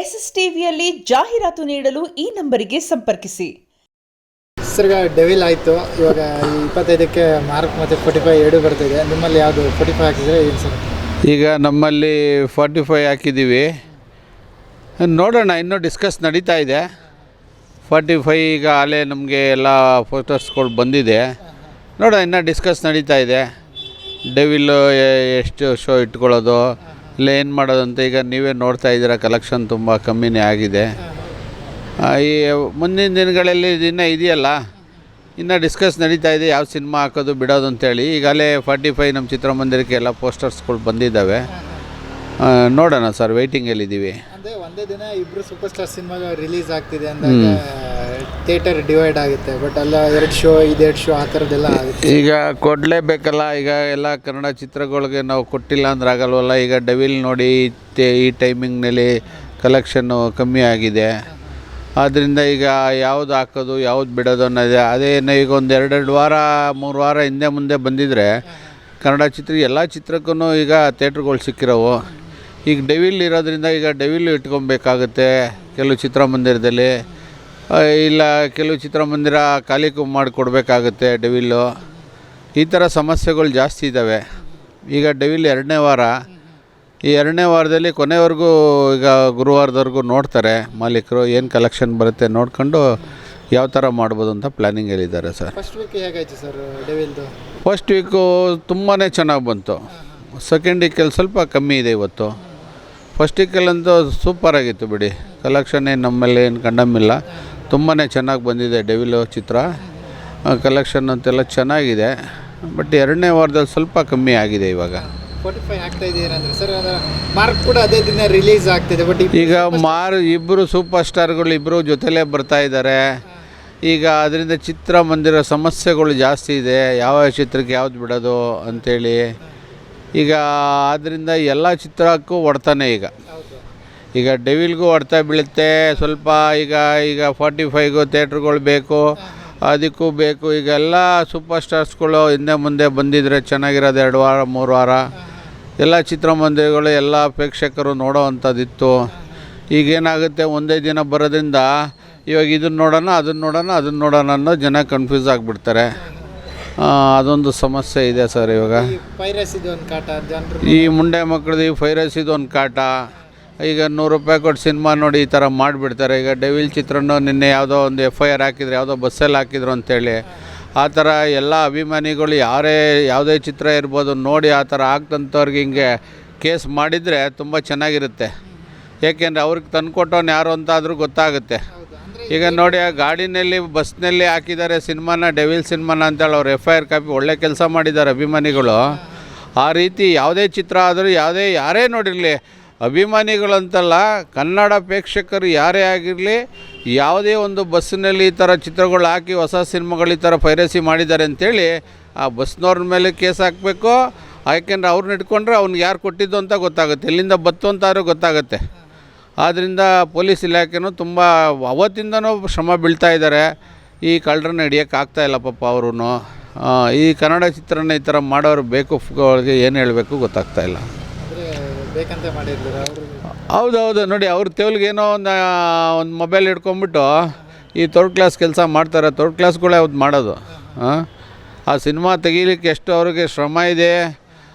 S S ಟಿವಿಯಲ್ಲಿ ಜಾಹೀರಾತು ನೀಡಲು ಈ ನಂಬರಿಗೆ ಸಂಪರ್ಕಿಸಿ. ಸರ್, ಡೆವಿಲ್ ಆಯಿತು, ಇವಾಗ 25ಕ್ಕೆ ಮಾರ್ಕ್ ಮತ್ತು 45 ಎರಡು ಬರ್ತಿದೆ. ನಿಮ್ಮಲ್ಲಿ ಯಾವುದು 45 ಹಾಕಿದರೆ ಏನು ಸರ್? ಈಗ ನಮ್ಮಲ್ಲಿ 45 ಹಾಕಿದ್ದೀವಿ. ನೋಡೋಣ, ಇನ್ನೂ ಡಿಸ್ಕಸ್ ನಡೀತಾ ಇದೆ. 45 ಈಗ ಅಲ್ಲೇ ನಮಗೆ ಎಲ್ಲ ಫೋಟೋಸ್ಗಳು ಬಂದಿದೆ. ನೋಡೋಣ, ಇನ್ನೂ ಡಿಸ್ಕಸ್ ನಡೀತಾ ಇದೆ. ಡೆವಿಲ್ ಎಷ್ಟು ಶೋ ಇಟ್ಕೊಳ್ಳೋದು ಇಲ್ಲ ಏನು ಮಾಡೋದಂತ ಈಗ ನೀವೇ ನೋಡ್ತಾ ಇದ್ದೀರ. ಕಲೆಕ್ಷನ್ ತುಂಬ ಕಮ್ಮಿನೇ ಆಗಿದೆ. ಈ ಮುಂದಿನ ದಿನಗಳಲ್ಲಿ ಇನ್ನೂ ಇದೆಯಲ್ಲ, ಇನ್ನೂ ಡಿಸ್ಕಸ್ ನಡೀತಾ ಇದೆ ಯಾವ ಸಿನಿಮಾ ಹಾಕೋದು ಬಿಡೋದು ಅಂತೇಳಿ. ಈಗಲೇ 45 ನಮ್ಮ ಚಿತ್ರಮಂದಿರಕ್ಕೆ ಎಲ್ಲ ಪೋಸ್ಟರ್ಸ್ಗಳು ಬಂದಿದ್ದಾವೆ. ನೋಡೋಣ ಸರ್, ವೆಯ್ಟಿಂಗಲ್ಲಿದ್ದೀವಿ. ಅಂದರೆ ಒಂದೇ ದಿನ ಇಬ್ಬರು ಸೂಪರ್ ಸ್ಟಾರ್ ಸಿನಿಮಾ ರಿಲೀಸ್ ಆಗ್ತಿದೆ ಅಂದಾಗ ಥಿಯೇಟರ್ ಡಿವೈಡ್ ಆಗುತ್ತೆ. ಬಟ್ ಅಲ್ಲ 2 ಶೋ 2 ಶೋ ಆ ಥರದ್ದೆಲ್ಲ ಆಗುತ್ತೆ. ಈಗ ಕೊಡಲೇಬೇಕಲ್ಲ. ಈಗ ಎಲ್ಲ ಕನ್ನಡ ಚಿತ್ರಗಳಿಗೆ ನಾವು ಕೊಟ್ಟಿಲ್ಲ ಅಂದ್ರೆ ಆಗಲ್ವಲ್ಲ. ಈಗ ಡೆವಿಲ್ ನೋಡಿ ಈ ಟೈಮಿಂಗ್ನಲ್ಲಿ ಕಲೆಕ್ಷನ್ನು ಕಮ್ಮಿ ಆಗಿದೆ. ಆದ್ದರಿಂದ ಈಗ ಯಾವುದು ಹಾಕೋದು ಯಾವುದು ಬಿಡೋದು ಅನ್ನೋದೇ. ಅದೇನು ಈಗ ಒಂದು 2 ವಾರ 3 ವಾರ ಹಿಂದೆ ಮುಂದೆ ಬಂದಿದ್ದರೆ ಕನ್ನಡ ಎಲ್ಲ ಚಿತ್ರಕ್ಕೂ ಈಗ ಥಿಯೇಟ್ರುಗಳು ಸಿಕ್ಕಿರೋವು. ಈಗ ಡೆವಿಲ್ ಇರೋದ್ರಿಂದ ಈಗ ಡೆವಿಲ್ ಇಟ್ಕೊಬೇಕಾಗುತ್ತೆ ಕೆಲವು ಚಿತ್ರಮಂದಿರದಲ್ಲಿ, ಇಲ್ಲ ಕೆಲವು ಚಿತ್ರಮಂದಿರ ಖಾಲಿ ಮಾಡಿಕೊಡ್ಬೇಕಾಗುತ್ತೆ ಡೆವಿಲ್ಲು. ಈ ಥರ ಸಮಸ್ಯೆಗಳು ಜಾಸ್ತಿ ಇದ್ದಾವೆ. ಈಗ ಡೆವಿಲ್ 2ನೇ ವಾರ, ಈ 2ನೇ ವಾರದಲ್ಲಿ ಕೊನೆವರೆಗೂ ಈಗ ಗುರುವಾರದವರೆಗೂ ನೋಡ್ತಾರೆ ಮಾಲೀಕರು. ಏನು ಕಲೆಕ್ಷನ್ ಬರುತ್ತೆ ನೋಡ್ಕೊಂಡು ಯಾವ ಥರ ಮಾಡ್ಬೋದು ಅಂತ ಪ್ಲ್ಯಾನಿಂಗಲ್ಲಿದ್ದಾರೆ ಸರ್. ಫಸ್ಟ್ ವೀಕ್ ಹೇಗಾಯಿತು ಸರ್ ಡೆವಿಲ್ದು? ಫಸ್ಟ್ ವೀಕು ತುಂಬಾ ಚೆನ್ನಾಗಿ ಬಂತು. ಸೆಕೆಂಡ್ ವೀಕಲ್ಲಿ ಸ್ವಲ್ಪ ಕಮ್ಮಿ ಇದೆ ಇವತ್ತು. ಫಸ್ಟ್ ವೀಕಲ್ಲಂತೂ ಸೂಪರಾಗಿತ್ತು ಬಿಡಿ. ಕಲೆಕ್ಷನ್ ಏನು ನಮ್ಮಲ್ಲಿ ಏನು ಕಂಡಮಿಲ್ಲ. ತುಂಬಾ ಚೆನ್ನಾಗಿ ಬಂದಿದೆ ಡೆವಿಲು ಚಿತ್ರ. ಕಲೆಕ್ಷನ್ ಅಂತೆಲ್ಲ ಚೆನ್ನಾಗಿದೆ. ಬಟ್ 2ನೇ ವಾರದಲ್ಲಿ ಸ್ವಲ್ಪ ಕಮ್ಮಿ ಆಗಿದೆ. ಇವಾಗ 45 ಆಗ್ತಾ ಇದೆಯೇನಂದ್ರೆ ಸರ್, ಮಾರ್ಕ್ ಕೂಡ ಅದೇ ದಿನ ರಿಲೀಸ್ ಆಗ್ತಿದೆ. ಬಟ್ ಈಗ ಇಬ್ಬರು ಸೂಪರ್ ಸ್ಟಾರ್ಗಳು ಇಬ್ಬರು ಜೊತೆಲೇ ಬರ್ತಾ ಇದ್ದಾರೆ. ಈಗ ಅದರಿಂದ ಚಿತ್ರಮಂದಿರ ಸಮಸ್ಯೆಗಳು ಜಾಸ್ತಿ ಇದೆ. ಯಾವ ಚಿತ್ರಕ್ಕೆ ಯಾವ್ದು ಬಿಡೋದು ಅಂಥೇಳಿ. ಈಗ ಆದ್ದರಿಂದ ಎಲ್ಲ ಚಿತ್ರಕ್ಕೂ ಹೊಡ್ತಾನೆ. ಈಗ ಡೆವಿಲ್ಗೂ ಹೊಡ್ತಾ ಬೀಳುತ್ತೆ ಸ್ವಲ್ಪ. ಈಗ 45ಗೂ ಥಿಯೇಟ್ರುಗಳು ಬೇಕು, ಅದಕ್ಕೂ ಬೇಕು. ಈಗ ಎಲ್ಲ ಸೂಪರ್ ಸ್ಟಾರ್ಸ್ಗಳು ಹಿಂದೆ ಮುಂದೆ ಬಂದಿದ್ದರೆ ಚೆನ್ನಾಗಿರೋದು. 2 ವಾರ 3 ವಾರ ಎಲ್ಲ ಚಿತ್ರಮಂದಿರಗಳು ಎಲ್ಲ ಪ್ರೇಕ್ಷಕರು ನೋಡೋ ಅಂಥದ್ದಿತ್ತು. ಈಗೇನಾಗುತ್ತೆ, ಒಂದೇ ದಿನ ಬರೋದ್ರಿಂದ ಇವಾಗ ಇದನ್ನು ನೋಡೋಣ ಅದನ್ನು ನೋಡೋಣ ಅನ್ನೋ ಜನ ಕನ್ಫ್ಯೂಸ್ ಆಗಿಬಿಡ್ತಾರೆ. ಅದೊಂದು ಸಮಸ್ಯೆ ಇದೆ ಸರ್. ಇವಾಗ ಪೈರಸಿದು ಒಂದು ಕಾಟ, ಈ ಮುಂಡೆ ಮಕ್ಕಳದು ಪೈರಸಿದು ಒಂದು ಕಾಟ. ಈಗ 100 ರೂಪಾಯಿ ಕೊಟ್ಟು ಸಿನಿಮಾ ನೋಡಿ ಈ ಥರ ಮಾಡಿಬಿಡ್ತಾರೆ. ಈಗ ಡೆವಿಲ್ ಚಿತ್ರನೂ ನಿನ್ನೆ ಯಾವುದೋ ಒಂದು FIR ಹಾಕಿದ್ರು, ಯಾವುದೋ ಬಸ್ಸಲ್ಲಿ ಹಾಕಿದ್ರು ಅಂತೇಳಿ. ಆ ಥರ ಎಲ್ಲ ಅಭಿಮಾನಿಗಳು ಯಾವುದೇ ಚಿತ್ರ ಇರ್ಬೋದು ನೋಡಿ ಆ ಥರ ಆಗ್ತಂಥವ್ರಿಗೆ ಹಿಂಗೆ ಕೇಸ್ ಮಾಡಿದರೆ ತುಂಬ ಚೆನ್ನಾಗಿರುತ್ತೆ. ಏಕೆಂದರೆ ಅವ್ರಿಗೆ ತಂದುಕೊಟ್ಟವನು ಯಾರು ಅಂತಾದರೂ ಗೊತ್ತಾಗುತ್ತೆ. ಈಗ ನೋಡಿ, ಆ ಗಾಡಿನಲ್ಲಿ ಬಸ್ನಲ್ಲಿ ಹಾಕಿದ್ದಾರೆ ಸಿನಿಮಾನ, ಡೆವಿಲ್ ಸಿನಿಮಾನ ಅಂತೇಳಿ ಅವ್ರು FIR ಕಾಪಿ ಒಳ್ಳೆ ಕೆಲಸ ಮಾಡಿದ್ದಾರೆ ಅಭಿಮಾನಿಗಳು. ಆ ರೀತಿ ಯಾವುದೇ ಚಿತ್ರ ಆದರೂ ಯಾರೇ ನೋಡಿರಲಿ, ಅಭಿಮಾನಿಗಳಂತಲ್ಲ, ಕನ್ನಡ ಪ್ರೇಕ್ಷಕರು ಯಾರೇ ಆಗಿರಲಿ, ಯಾವುದೇ ಒಂದು ಬಸ್ಸಿನಲ್ಲಿ ಈ ಥರ ಚಿತ್ರಗಳು ಹಾಕಿ ಹೊಸ ಸಿನಿಮಾಗಳು ಈ ಥರ ಪೈರಸಿ ಮಾಡಿದ್ದಾರೆ ಅಂಥೇಳಿ ಆ ಬಸ್ನವ್ರ ಮೇಲೆ ಕೇಸ್ ಹಾಕಬೇಕು. ಯಾಕೆಂದರೆ ಅವ್ರನ್ನ ಇಟ್ಕೊಂಡ್ರೆ ಅವ್ನಿಗೆ ಯಾರು ಕೊಟ್ಟಿದ್ದು ಅಂತ ಗೊತ್ತಾಗುತ್ತೆ, ಎಲ್ಲಿಂದ ಬತ್ತು ಅಂತಾದ್ರೂ ಗೊತ್ತಾಗುತ್ತೆ. ಆದ್ದರಿಂದ ಪೊಲೀಸ್ ಇಲಾಖೆನೂ ತುಂಬ ಅವತ್ತಿಂದನೂ ಶ್ರಮ ಬೀಳ್ತಾ ಇದ್ದಾರೆ. ಈ ಕಳ್ಳರನ್ನ ಹಿಡಿಯೋಕ್ಕಾಗ್ತಾಯಿಲ್ಲ ಪಾಪ ಅವರು. ಈ ಕನ್ನಡ ಚಿತ್ರನ ಈ ಥರ ಮಾಡೋರು ಬೇಕು, ಅವ್ರಿಗೆ ಏನು ಹೇಳಬೇಕು ಗೊತ್ತಾಗ್ತಾಯಿಲ್ಲ. ಬೇಕಂತ ಮಾಡಿರ್ತಾರೆ ಅವರು. ಹೌದು ನೋಡಿ, ಅವ್ರ ತೆವಲ್ಗೇನೋ ಒಂದು ಮೊಬೈಲ್ ಹಿಡ್ಕೊಂಬಿಟ್ಟು ಈ 3rd ಕ್ಲಾಸ್ ಕೆಲಸ ಮಾಡ್ತಾರೆ. 3rd ಕ್ಲಾಸ್ಗಳೇ ಅವ್ದು ಮಾಡೋದು. ಆ ಸಿನಿಮಾ ತೆಗೀಲಿಕ್ಕೆ ಎಷ್ಟು ಅವ್ರಿಗೆ ಶ್ರಮ ಇದೆ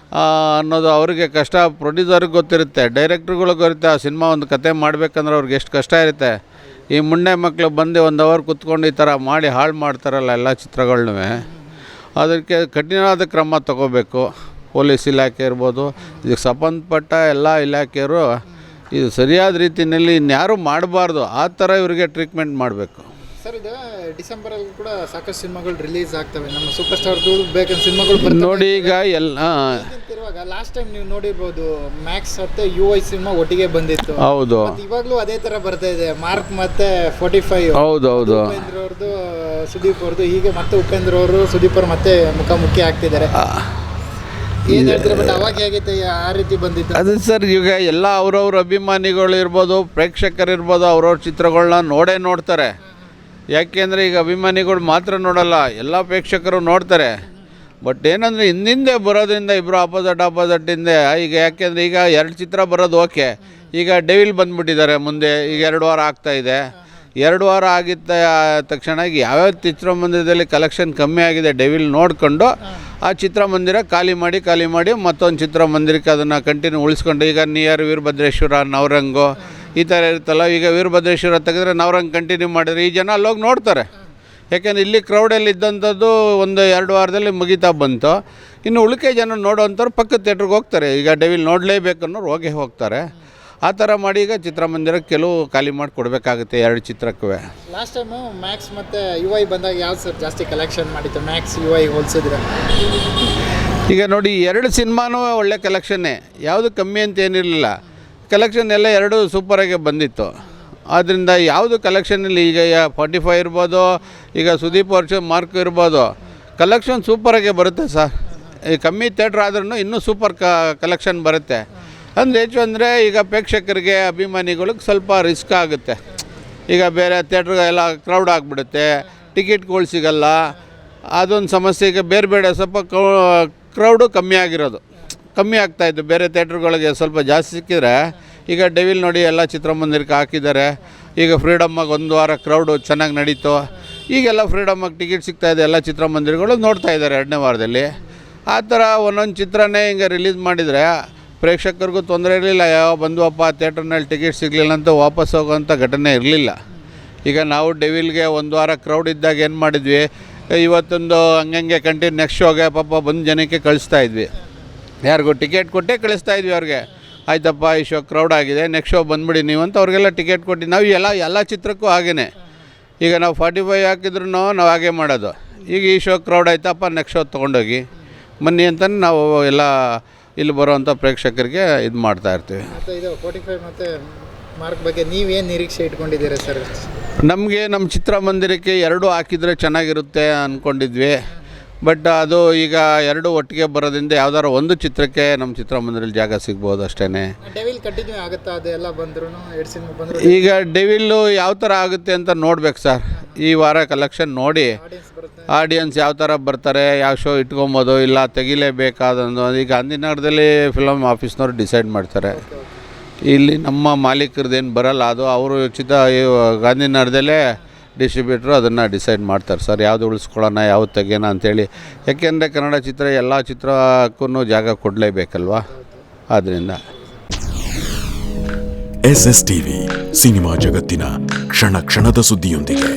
ಅನ್ನೋದು ಅವ್ರಿಗೆ ಕಷ್ಟ ಪ್ರೊಡ್ಯೂಸರ್ಗೆ ಗೊತ್ತಿರುತ್ತೆ, ಡೈರೆಕ್ಟ್ರುಗಳಿಗೆ ಗೊತ್ತಿರುತ್ತೆ. ಆ ಸಿನಿಮಾ ಒಂದು ಕತೆ ಮಾಡಬೇಕಂದ್ರೆ ಅವ್ರಿಗೆ ಎಷ್ಟು ಕಷ್ಟ ಇರುತ್ತೆ. ಈ ಮುಂಡೆ ಮಕ್ಕಳು ಬಂದು 1 ಅವರ್ ಕೂತ್ಕೊಂಡು ಈ ಥರ ಮಾಡಿ ಹಾಳು ಮಾಡ್ತಾರಲ್ಲ ಎಲ್ಲ ಚಿತ್ರಗಳನ್ನೂ. ಅದಕ್ಕೆ ಕಠಿಣವಾದ ಕ್ರಮ ತಗೋಬೇಕು ಪೊಲೀಸ್ ಇಲಾಖೆ ಇರ್ಬೋದು, ಇದಕ್ಕೆ ಸಂಬಂಧಪಟ್ಟ ಎಲ್ಲ ಇಲಾಖೆಯವರು ಇದು ಸರಿಯಾದ ರೀತಿಯಲ್ಲಿ ಇನ್ಯಾರೂ ಮಾಡಬಾರ್ದು. ಆ ಥರ ಇವರಿಗೆ ಟ್ರೀಟ್ಮೆಂಟ್ ಮಾಡಬೇಕು ಸರ್. ಇದು ಡಿಸೆಂಬರಲ್ಲಿ ಕೂಡ ಸಾಕಷ್ಟು ಸಿನಿಮಾಗಳು ರಿಲೀಸ್ ಆಗ್ತವೆ. ನಮ್ಮ ಸೂಪರ್ ಸ್ಟಾರ್ದು ಬೇಕಂತ ಸಿನಿಮಾಗಳು ನೋಡಿ. ಈಗ ಎಲ್ಲ ಲಾಸ್ಟ್ ಟೈಮ್ ನೀವು ನೋಡಿರ್ಬೋದು, ಮ್ಯಾಕ್ಸ್ ಮತ್ತು UI ಸಿನಿಮಾ ಒಟ್ಟಿಗೆ ಬಂದಿತ್ತು. ಹೌದು, ಇವಾಗಲೂ ಅದೇ ಥರ ಬರ್ತಾ ಇದೆ. ಮಾರ್ಕ್ ಮತ್ತು 45. ಹೌದು. ಉಪೇಂದ್ರ ಅವ್ರದ್ದು, ಸುದೀಪ್ ಅವ್ರದ್ದು, ಹೀಗೆ ಮತ್ತೆ ಉಪೇಂದ್ರ ಅವರು ಸುದೀಪ್ ಅವರು ಮತ್ತೆ ಮುಖಾಮುಖಿ ಆಗ್ತಿದ್ದಾರೆ. ಅವಾಗ ಹೇಗೈತೆ ಆ ರೀತಿ ಬಂದಿತ್ತು ಅದು ಸರ್. ಈಗ ಎಲ್ಲ ಅವ್ರವ್ರ ಅಭಿಮಾನಿಗಳು ಇರ್ಬೋದು, ಪ್ರೇಕ್ಷಕರಿರ್ಬೋದು, ಅವ್ರವ್ರ ಚಿತ್ರಗಳನ್ನ ನೋಡ್ತಾರೆ. ಯಾಕೆಂದರೆ ಈಗ ಅಭಿಮಾನಿಗಳು ಮಾತ್ರ ನೋಡಲ್ಲ, ಎಲ್ಲ ಪ್ರೇಕ್ಷಕರು ನೋಡ್ತಾರೆ. ಬಟ್ ಏನಂದರೆ ಹಿಂದೆ ಬರೋದ್ರಿಂದ ಇಬ್ಬರು ಆಪೋಸಿಟ್ ಹಿಂದೆ ಈಗ ಯಾಕೆಂದರೆ ಈಗ 2 ಚಿತ್ರ ಬರೋದು ಓಕೆ, ಈಗ ಡೆವಿಲ್ ಬಂದುಬಿಟ್ಟಿದ್ದಾರೆ ಮುಂದೆ, ಈಗ 2 ವಾರ ಆಗ್ತಾಯಿದೆ. 2 ವಾರ ಆಗಿದ್ದ ತಕ್ಷಣ ಈಗ ಯಾವ್ಯಾವ ಚಿತ್ರಮಂದಿರದಲ್ಲಿ ಕಲೆಕ್ಷನ್ ಕಮ್ಮಿ ಆಗಿದೆ ಡೆವಿಲ್ ನೋಡಿಕೊಂಡು ಆ ಚಿತ್ರಮಂದಿರ ಖಾಲಿ ಮಾಡಿ ಮತ್ತೊಂದು ಚಿತ್ರಮಂದಿರಕ್ಕೆ ಅದನ್ನು ಕಂಟಿನ್ಯೂ ಉಳಿಸ್ಕೊಂಡು, ಈಗ ನಿಯರ್ ವೀರಭದ್ರೇಶ್ವರ, ನವರಂಗು ಈ ಥರ ಇರುತ್ತಲ್ಲ. ಈಗ ವೀರಭದ್ರೇಶ್ವರ ತೆಗೆದ್ರೆ ನವರಂಗ್ ಕಂಟಿನ್ಯೂ ಮಾಡಿದ್ರೆ ಈ ಜನ ಅಲ್ಲೋಗಿ ನೋಡ್ತಾರೆ. ಯಾಕೆಂದರೆ ಇಲ್ಲಿ ಕ್ರೌಡಲ್ಲಿ ಇದ್ದಂಥದ್ದು 1-2 ವಾರದಲ್ಲಿ ಮುಗಿತಾ ಬಂತು. ಇನ್ನು ಉಳಿಕೆ ಜನ ನೋಡೋವಂಥವ್ರು ಪಕ್ಕದ ಥಿಯೇಟ್ರಿಗೆ ಹೋಗ್ತಾರೆ. ಈಗ ಡೆವಿಲ್ ನೋಡಲೇಬೇಕು ಅನ್ನೋರು ಹೋಗ್ತಾರೆ. ಆ ಥರ ಮಾಡಿ ಈಗ ಚಿತ್ರಮಂದಿರಕ್ಕೆ ಕೆಲವು ಖಾಲಿ ಮಾಡಿ ಕೊಡಬೇಕಾಗುತ್ತೆ 2 ಚಿತ್ರಕ್ಕೂ. ಲಾಸ್ಟ್ ಟೈಮು ಮ್ಯಾಕ್ಸ್ ಮತ್ತು UI ಬಂದಾಗ ಯಾವ್ದು ಸರ್ ಜಾಸ್ತಿ ಕಲೆಕ್ಷನ್ ಮಾಡಿತ್ತು ಮ್ಯಾಕ್ಸ್ UI ಹೋಲಿಸಿದ್ರೆ? ಈಗ ನೋಡಿ 2 ಸಿನಿಮಾನೂ ಒಳ್ಳೆ ಕಲೆಕ್ಷನ್ನೇ, ಯಾವುದು ಕಮ್ಮಿ ಅಂತ ಏನಿರಲಿಲ್ಲ. ಕಲೆಕ್ಷನ್ ಎಲ್ಲ 2 ಸೂಪರಾಗೆ ಬಂದಿತ್ತು. ಆದ್ದರಿಂದ ಯಾವುದು ಕಲೆಕ್ಷನಲ್ಲಿ ಈಗ 45 ಇರ್ಬೋದು, ಈಗ ಸುದೀಪ್ ವರ್ಷ ಮಾರ್ಕ್ ಇರ್ಬೋದು, ಕಲೆಕ್ಷನ್ ಸೂಪರಾಗೆ ಬರುತ್ತೆ ಸರ್. ಈ ಕಮ್ಮಿ ಥಿಯೇಟ್ರ್ ಆದ್ರೂ ಇನ್ನೂ ಸೂಪರ್ ಕಲೆಕ್ಷನ್ ಬರುತ್ತೆ. ಅಂದರೆ ಹೆಚ್ಚು ಅಂದರೆ ಈಗ ಪ್ರೇಕ್ಷಕರಿಗೆ, ಅಭಿಮಾನಿಗಳಿಗೆ ಸ್ವಲ್ಪ ರಿಸ್ಕ್ ಆಗುತ್ತೆ. ಈಗ ಬೇರೆ ಥಿಯೇಟ್ರಿಗೆಲ್ಲ ಕ್ರೌಡ್ ಆಗಿಬಿಡುತ್ತೆ, ಟಿಕೆಟ್ಗಳು ಸಿಗಲ್ಲ, ಅದೊಂದು ಸಮಸ್ಯೆ. ಈಗ ಬೇರೆ ಸ್ವಲ್ಪ ಕ್ರೌಡು ಕಮ್ಮಿ ಆಗ್ತಾಯಿತ್ತು. ಬೇರೆ ಥಿಯೇಟ್ರುಗಳಿಗೆ ಸ್ವಲ್ಪ ಜಾಸ್ತಿ ಸಿಕ್ಕಿದ್ರೆ, ಈಗ ಡೆವಿಲ್ ನೋಡಿ ಎಲ್ಲ ಚಿತ್ರಮಂದಿರಕ್ಕೆ ಹಾಕಿದ್ದಾರೆ. ಈಗ ಫ್ರೀಡಮ್ಮಾಗಿ 1 ವಾರ ಕ್ರೌಡು ಚೆನ್ನಾಗಿ ನಡೀತು. ಈಗೆಲ್ಲ ಫ್ರೀಡಮ್ಮಾಗಿ ಟಿಕೆಟ್ ಸಿಗ್ತಾಯಿದೆ, ಎಲ್ಲ ಚಿತ್ರಮಂದಿರಗಳು ನೋಡ್ತಾ ಇದ್ದಾರೆ 2ನೇ ವಾರದಲ್ಲಿ. ಆ ಥರ ಒಂದೊಂದು ಚಿತ್ರನೇ ಹಿಂಗೆ ರಿಲೀಸ್ ಮಾಡಿದರೆ ಪ್ರೇಕ್ಷಕರಿಗೂ ತೊಂದರೆ ಇರಲಿಲ್ಲ. ಯಾವ ಬಂದುವಪ್ಪ ಥಿಯೇಟ್ರ್ನಲ್ಲಿ ಟಿಕೆಟ್ ಸಿಗಲಿಲ್ಲ ಅಂತ ವಾಪಸ್ ಹೋಗೋವಂಥ ಘಟನೆ ಇರಲಿಲ್ಲ. ಈಗ ನಾವು ಡೆವಿಲ್ಗೆ 1 ವಾರ ಕ್ರೌಡ್ ಇದ್ದಾಗ ಏನು ಮಾಡಿದ್ವಿ, ಇವತ್ತೊಂದು ಹಂಗೆ ಕಂಟಿನ್ಯೂ ನೆಕ್ಸ್ಟ್ ಶೋಗೆ ಪಾಪ ಬಂದು ಜನಕ್ಕೆ ಕಳಿಸ್ತಾಯಿದ್ವಿ. ಯಾರಿಗೂ ಟಿಕೆಟ್ ಕೊಟ್ಟೇ ಕಳಿಸ್ತಾಯಿದ್ವಿ ಅವ್ರಿಗೆ. ಆಯ್ತಪ್ಪ, ಈ ಶೋ ಕ್ರೌಡ್ ಆಗಿದೆ, ನೆಕ್ಸ್ಟ್ ಶೋ ಬಂದುಬಿಡಿ ನೀವು ಅಂತ ಅವ್ರಿಗೆಲ್ಲ ಟಿಕೆಟ್ ಕೊಟ್ಟು ನಾವು ಎಲ್ಲ ಚಿತ್ರಕ್ಕೂ ಹಾಗೇ. ಈಗ ನಾವು 45 ಹಾಕಿದ್ರು ನಾವು ಹಾಗೆ ಮಾಡೋದು. ಈಗ ಈ ಶೋ ಕ್ರೌಡ್ ಆಯ್ತಪ್ಪ, ನೆಕ್ಸ್ಟ್ ಶೋ ತೊಗೊಂಡೋಗಿ ಬನ್ನಿ ಅಂತ ನಾವು ಎಲ್ಲ ಇಲ್ಲಿ ಬರೋವಂಥ ಪ್ರೇಕ್ಷಕರಿಗೆ ಇದು ಮಾಡ್ತಾಯಿರ್ತೀವಿ. ಮತ್ತು ಇದು 45 ಮತ್ತು ಮಾರ್ಕ್ ಬಗ್ಗೆ ನೀವೇನು ನಿರೀಕ್ಷೆ ಇಟ್ಕೊಂಡಿದ್ದೀರಾ ಸರ್? ನಮಗೆ ನಮ್ಮ ಚಿತ್ರಮಂದಿರಕ್ಕೆ 2 ಹಾಕಿದರೆ ಚೆನ್ನಾಗಿರುತ್ತೆ ಅಂದ್ಕೊಂಡಿದ್ವಿ. ಬಟ್ ಅದು ಈಗ 2 ಒಟ್ಟಿಗೆ ಬರೋದ್ರಿಂದ ಯಾವ್ದಾದ್ರು ಒಂದು ಚಿತ್ರಕ್ಕೆ ನಮ್ಮ ಚಿತ್ರಮಂದಿರಲ್ಲಿ ಜಾಗ ಸಿಗ್ಬೋದು ಅಷ್ಟೇ. ಡೆವಿಲ್ ಕಂಟಿನ್ಯೂ ಆಗುತ್ತಾ? ಅದೆಲ್ಲ ಬಂದ್ರು 2 ಸಿನಿಮಾ ಬಂದರು. ಈಗ ಡೆವಿಲ್ಲು ಯಾವ ಥರ ಆಗುತ್ತೆ ಅಂತ ನೋಡ್ಬೇಕು ಸರ್. ಈ ವಾರ ಕಲೆಕ್ಷನ್ ನೋಡಿ ಆಡಿಯನ್ಸ್ ಯಾವ ಥರ ಬರ್ತಾರೆ, ಯಾವ ಶೋ ಇಟ್ಕೊಬೋದು, ಇಲ್ಲ ತೆಗಿಲೇಬೇಕಾದಂದು ಈಗ ಗಾಂಧಿನಗರದಲ್ಲಿ ಫಿಲಮ್ ಆಫೀಸ್ನವ್ರು ಡಿಸೈಡ್ ಮಾಡ್ತಾರೆ. ಇಲ್ಲಿ ನಮ್ಮ ಮಾಲೀಕರದ್ದೇನು ಬರಲ್ಲ, ಅದು ಅವರು ಗಾಂಧಿನಗರದಲ್ಲೇ ಡಿಸ್ಟ್ರಿಬ್ಯೂಟ್ರು ಅದನ್ನು ಡಿಸೈಡ್ ಮಾಡ್ತಾರೆ ಸರ್, ಯಾವುದು ಉಳಿಸ್ಕೊಳ್ಳೋಣ, ಯಾವುದು ತೆಗೆಯೋಣ ಅಂಥೇಳಿ. ಯಾಕೆಂದರೆ ಕನ್ನಡ ಚಿತ್ರ ಎಲ್ಲ ಚಿತ್ರಕ್ಕೂ ಜಾಗ ಕೊಡಲೇಬೇಕಲ್ವ, ಆದ್ದರಿಂದ. SS TV ಸಿನಿಮಾ ಜಗತ್ತಿನ ಕ್ಷಣ ಕ್ಷಣದ ಸುದ್ದಿಯೊಂದಿಗೆ.